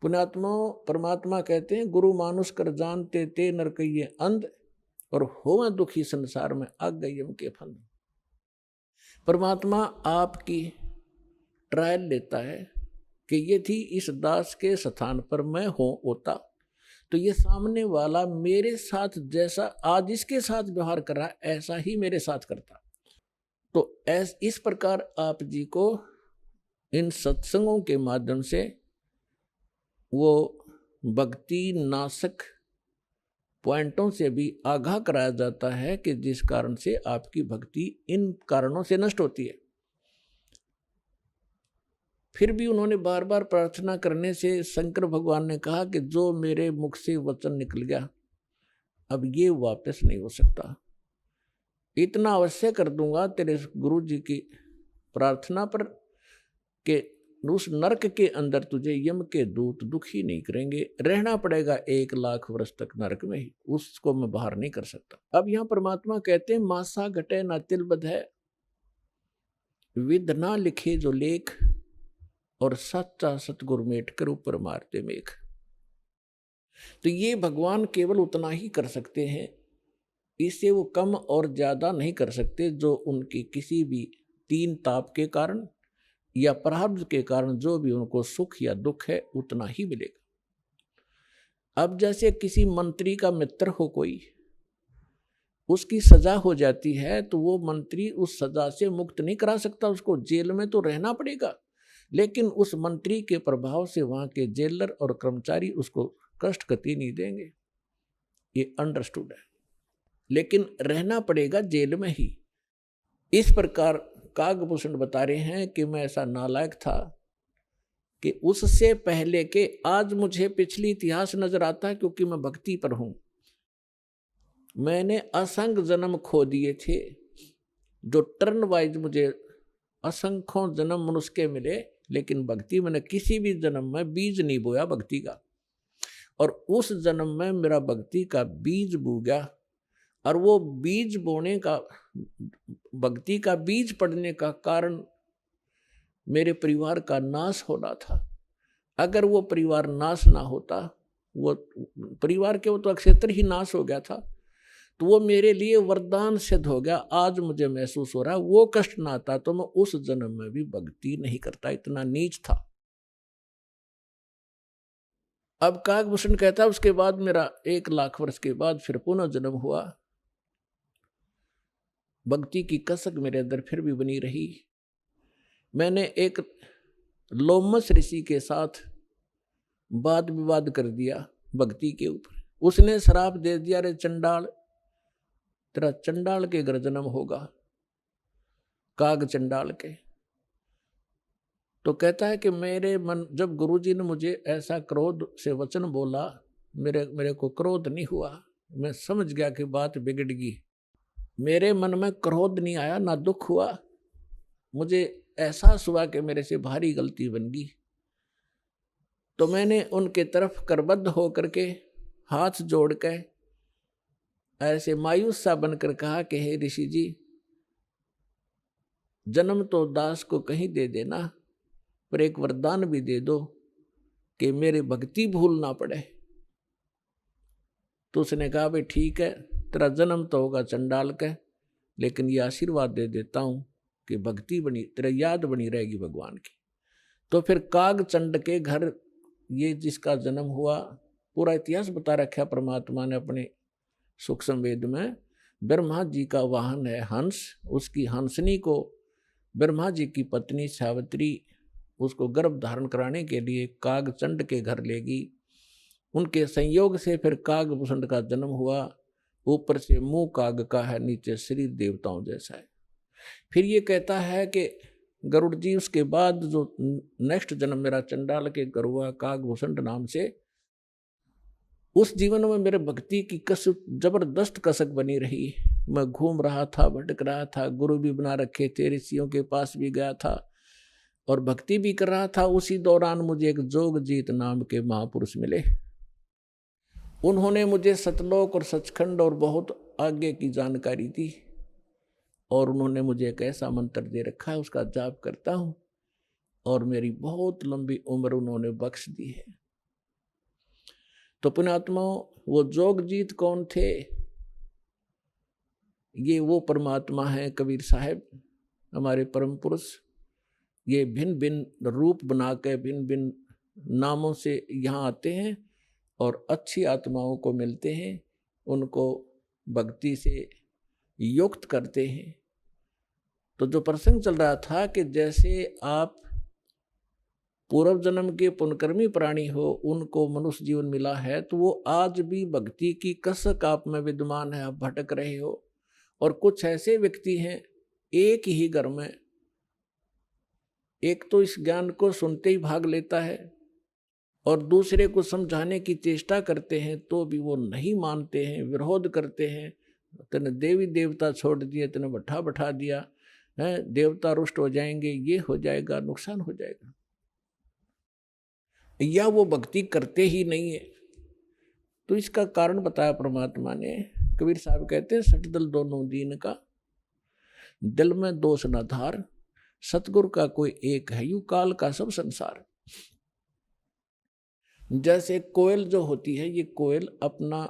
पुण्यात्मा परमात्मा कहते हैं गुरु मानुष कर जानते ते नर कहिए अंध और होवे दुखी संसार में आग गई यम के फंद। परमात्मा आपकी ट्रायल लेता है कि ये थी इस दास के स्थान पर मैं होता तो ये सामने वाला मेरे साथ जैसा आज इसके साथ व्यवहार कर रहा है ऐसा ही मेरे साथ करता। तो इस प्रकार आप जी को इन सत्संगों के माध्यम से वो भक्ति नाशक पॉइंटों से भी आगाह कराया जाता है कि जिस कारण से आपकी भक्ति इन कारणों से नष्ट होती है। फिर भी उन्होंने बार बार प्रार्थना करने से शंकर भगवान ने कहा कि जो मेरे मुख से वचन निकल गया अब ये वापस नहीं हो सकता, इतना अवश्य कर दूंगा तेरे गुरु जी की प्रार्थना पर कि उस नरक के अंदर तुझे यम के दूत दुखी नहीं करेंगे, रहना पड़ेगा 1,00,000 वर्ष तक नरक में ही, उसको मैं बाहर नहीं कर सकता। अब यहाँ परमात्मा कहते हैं मासा घटे ना तिल बध है, विद ना लिखे जो लेख, और सच्चा सतगुरु मेट कर ऊपर मारते मेघ। तो ये भगवान केवल उतना ही कर सकते हैं, इससे वो कम और ज्यादा नहीं कर सकते। जो उनकी किसी भी तीन ताप के कारण या प्रारब्ध के कारण जो भी उनको सुख या दुख है उतना ही मिलेगा। अब जैसे किसी मंत्री का मित्र हो कोई, उसकी सजा हो जाती है तो वो मंत्री उस सजा से मुक्त नहीं करा सकता, उसको जेल में तो रहना पड़ेगा, लेकिन उस मंत्री के प्रभाव से वहां के जेलर और कर्मचारी उसको कष्ट कति नहीं देंगे, ये अंडरस्टूड है, लेकिन रहना पड़ेगा जेल में ही। इस प्रकार कागभूषण बता रहे हैं कि मैं ऐसा नालायक था कि उससे पहले के आज मुझे पिछली इतिहास नजर आता है, क्योंकि मैं भक्ति पर हूं। मैंने असंख्य जन्म खो दिए थे, जो टर्न वाइज मुझे असंख्यों जन्म मनुष्य के मिले, लेकिन भक्ति मैंने किसी भी जन्म में बीज नहीं बोया भक्ति का, और उस जन्म में मेरा भक्ति का बीज बो गया। और वो बीज बोने का, भक्ति का बीज पड़ने का कारण मेरे परिवार का नाश होना था। अगर वो परिवार नाश ना होता, वो परिवार के वो तो क्षेत्र ही नाश हो गया था, तो वो मेरे लिए वरदान सिद्ध हो गया। आज मुझे महसूस हो रहा है वो कष्ट ना आता तो मैं उस जन्म में भी भक्ति नहीं करता, इतना नीच था। अब कागभूषण कहता है उसके बाद मेरा 1,00,000 वर्ष के बाद फिर पुनः जन्म हुआ, भक्ति की कसक मेरे अंदर फिर भी बनी रही। मैंने एक लोमस ऋषि के साथ वाद विवाद कर दिया भक्ति के ऊपर। उसने श्राप दे दिया, रे चंडाल, तेरा चंडाल के घर जन्म होगा, काग चंडाल के। तो कहता है कि मेरे मन, जब गुरुजी ने मुझे ऐसा क्रोध से वचन बोला, मेरे को क्रोध नहीं हुआ, मैं समझ गया कि बात बिगड़ गई। मेरे मन में क्रोध नहीं आया, ना दुख हुआ, मुझे एहसास हुआ कि मेरे से भारी गलती बन गई। तो मैंने उनके तरफ करबद्ध होकर के हाथ जोड़ के ऐसे मायूस सा बनकर कहा कि हे ऋषि जी, जन्म तो दास को कहीं दे देना, पर एक वरदान भी दे दो कि मेरी भक्ति भूल ना पड़े। तो उसने कहा भाई ठीक है, तेरा जन्म तो होगा चंडाल का, लेकिन ये आशीर्वाद दे देता हूं कि भक्ति बनी, तेरा याद बनी रहेगी भगवान की। तो फिर काग चंड के घर ये जिसका जन्म हुआ, पूरा इतिहास बता रखा परमात्मा ने अपने सूक्ष्म वेद में। ब्रह्मा जी का वाहन है हंस, उसकी हंसनी को ब्रह्मा जी की पत्नी सावित्री उसको गर्भ धारण कराने के लिए काग चंड के घर लेगी। उनके संयोग से फिर कागभूषण का जन्म हुआ। ऊपर से मुंह काग का है, नीचे शरीर देवताओं जैसा है। फिर ये कहता है कि गरुड़ जी उसके बाद जो नेक्स्ट जन्म मेरा चंडाल के घर हुआ कागभूषण नाम से, उस जीवन में मेरे भक्ति की कसक, जबरदस्त कसक बनी रही। मैं घूम रहा था, भटक रहा था, गुरु भी बना रखे थे, ऋषियों के पास भी गया था और भक्ति भी कर रहा था। उसी दौरान मुझे एक जोगजीत नाम के महापुरुष मिले। उन्होंने मुझे सतलोक और सचखंड और बहुत आगे की जानकारी दी, और उन्होंने मुझे एक ऐसा मंत्र दे रखा है, उसका जाप करता हूँ और मेरी बहुत लंबी उम्र उन्होंने बख्श दी है। तो पुण्यात्माओं, वो जोगजीत कौन थे? ये वो परमात्मा है कबीर साहब, हमारे परम पुरुष। ये भिन्न भिन्न रूप बना के भिन्न भिन्न नामों से यहाँ आते हैं और अच्छी आत्माओं को मिलते हैं, उनको भक्ति से युक्त करते हैं। तो जो प्रसंग चल रहा था कि जैसे आप पूर्व जन्म के पुण्यकर्मी प्राणी हो, उनको मनुष्य जीवन मिला है, तो वो आज भी भक्ति की कसक आप में विद्यमान है, आप भटक रहे हो। और कुछ ऐसे व्यक्ति हैं, एक ही घर में एक तो इस ज्ञान को सुनते ही भाग लेता है और दूसरे को समझाने की चेष्टा करते हैं तो भी वो नहीं मानते हैं, विरोध करते हैं। तने देवी देवता छोड़ दिए, तने बैठा बैठा दिया है, देवता रुष्ट हो जाएंगे, ये हो जाएगा, नुकसान हो जाएगा, या वो भक्ति करते ही नहीं है। तो इसका कारण बताया परमात्मा ने। कबीर साहब कहते हैं, सठ दल दोनों दीन का, दिल में दोष न धार, सतगुरु का कोई एक है, यू काल का सब संसार। जैसे कोयल जो होती है, ये कोयल अपना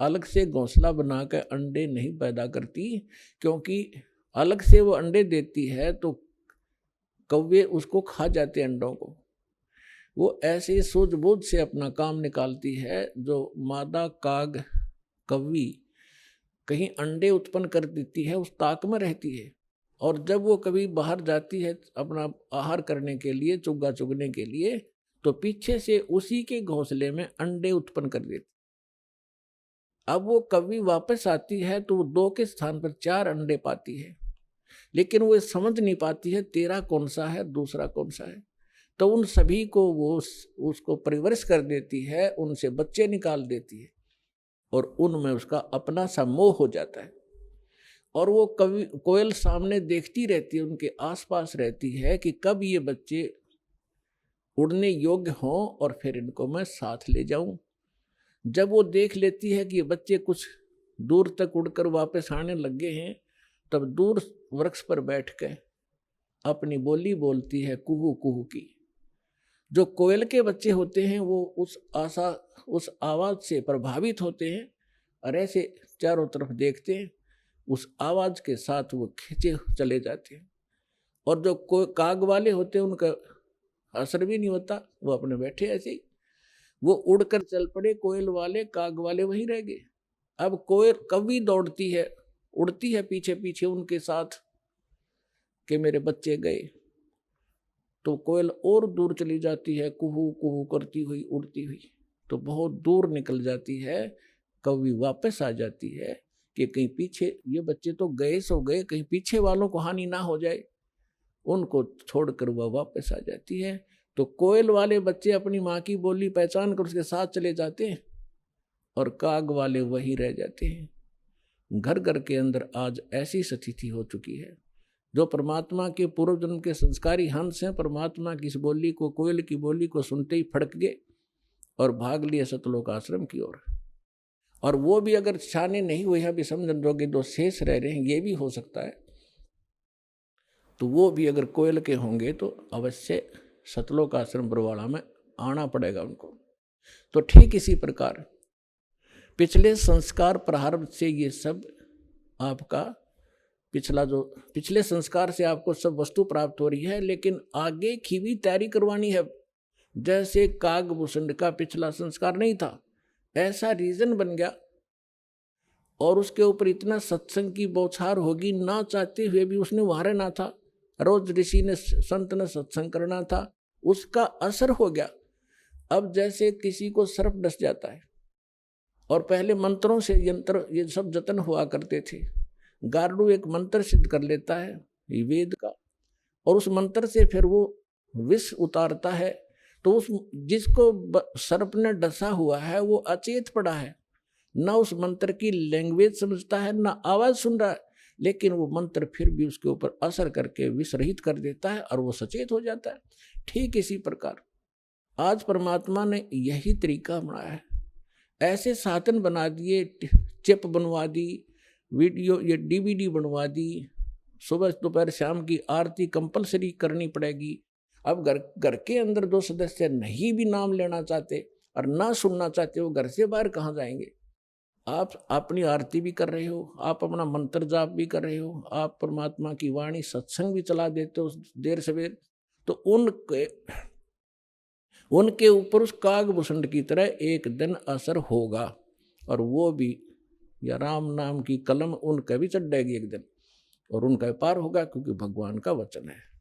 अलग से घोंसला बनाकर अंडे नहीं पैदा करती, क्योंकि अलग से वो अंडे देती है तो कौवे उसको खा जाते अंडों को। वो ऐसे सूझबूझ से अपना काम निकालती है। जो मादा काग कौवी कहीं अंडे उत्पन्न कर देती है, उस ताक में रहती है, और जब वो कभी बाहर जाती है अपना आहार करने के लिए, चुग्गा चुगने के लिए, तो पीछे से उसी के घोंसले में अंडे उत्पन्न कर देती। अब वो कभी वापस आती है तो वो 2 के स्थान पर 4 अंडे पाती है, लेकिन वो समझ नहीं पाती है तेरा कौन सा है, दूसरा कौन सा है। तो उन सभी को वो उसको परिवरिश कर देती है, उनसे बच्चे निकाल देती है और उनमें उसका अपना सा मोह हो जाता है। और वो कभी कोयल सामने देखती रहती है, उनके आसपास रहती है कि कब ये बच्चे उड़ने योग्य हों और फिर इनको मैं साथ ले जाऊं। जब वो देख लेती है कि ये बच्चे कुछ दूर तक उड़कर वापस आने लगे हैं, तब दूर वृक्ष पर बैठ कर अपनी बोली बोलती है, कुहू कुहू की। जो कोयल के बच्चे होते हैं वो उस आवाज से प्रभावित होते हैं और ऐसे चारों तरफ देखते हैं, उस आवाज के साथ वो खींचे चले जाते हैं। और जो काग वाले होते हैं उनका असर भी नहीं होता, वो अपने बैठे ऐसे ही। वो उड़कर चल पड़े कोयल वाले, काग वाले वहीं रह गए। अब कोयल कभी दौड़ती है, उड़ती है पीछे पीछे उनके साथ कि मेरे बच्चे गए, तो कोयल और दूर चली जाती है, कुहू कुहू करती हुई उड़ती हुई, तो बहुत दूर निकल जाती है। कभी वापस आ जाती है कि कहीं पीछे ये बच्चे तो गए सो गए, कहीं पीछे वालों को हानि ना हो जाए, उनको छोड़कर वह वापस आ जाती है। तो कोयल वाले बच्चे अपनी माँ की बोली पहचान कर उसके साथ चले जाते हैं और काग वाले वहीं रह जाते हैं। घर घर के अंदर आज ऐसी स्थिति हो चुकी है। जो परमात्मा के पूर्व जन्म के संस्कारी हंस हैं, परमात्मा की इस बोली को, कोयल की बोली को सुनते ही फड़क गए और भाग लिए सतलोक आश्रम की ओर। और वो भी अगर छाने नहीं हुए हैं, अभी समझन जोगे दो शेष रह रहे हैं, ये भी हो सकता है, तो वो भी अगर कोयल के होंगे तो अवश्य सतलोक आश्रम बरवाड़ा में आना पड़ेगा उनको। तो ठीक इसी प्रकार पिछले संस्कार प्रारब्ध से ये सब आपका पिछले संस्कार से आपको सब वस्तु प्राप्त हो रही है, लेकिन आगे की भी तैयारी करवानी है। जैसे कागभूषण का पिछला संस्कार नहीं था, ऐसा रीजन बन गया और उसके ऊपर इतना सत्संग की बौछार होगी, ना चाहते हुए भी उसने वहां रहना था। रोज ऋषि ने संत ने सत्संग करना था, उसका असर हो गया। अब जैसे किसी को सर्प डस जाता है और पहले मंत्रों से यंत्र ये सब जतन हुआ करते थे, गारुड़ एक मंत्र सिद्ध कर लेता है वेद का और उस मंत्र से फिर वो विष उतारता है, तो उस जिसको सर्प ने डसा हुआ है वो अचेत पड़ा है, ना उस मंत्र की लैंग्वेज समझता है, ना आवाज सुन रहा है, लेकिन वो मंत्र फिर भी उसके ऊपर असर करके विष रहित कर देता है और वो सचेत हो जाता है। ठीक इसी प्रकार आज परमात्मा ने यही तरीका बनाया है। ऐसे साधन बना दिए, चिप बनवा दी, वीडियो ये DVD बनवा दी, सुबह दोपहर शाम की आरती कंपलसरी करनी पड़ेगी। अब घर के अंदर 2 सदस्य नहीं भी नाम लेना चाहते और ना सुनना चाहते हो, घर से बाहर कहाँ जाएंगे। आप अपनी आरती भी कर रहे हो, आप अपना मंत्र जाप भी कर रहे हो, आप परमात्मा की वाणी सत्संग भी चला देते हो देर सवेर, तो उनके ऊपर उस कागभूषण की तरह एक दिन असर होगा, और वो भी या राम नाम की कलम उनका भी चढ़ जाएगी एक दिन, और उनका पार होगा, क्योंकि भगवान का वचन है।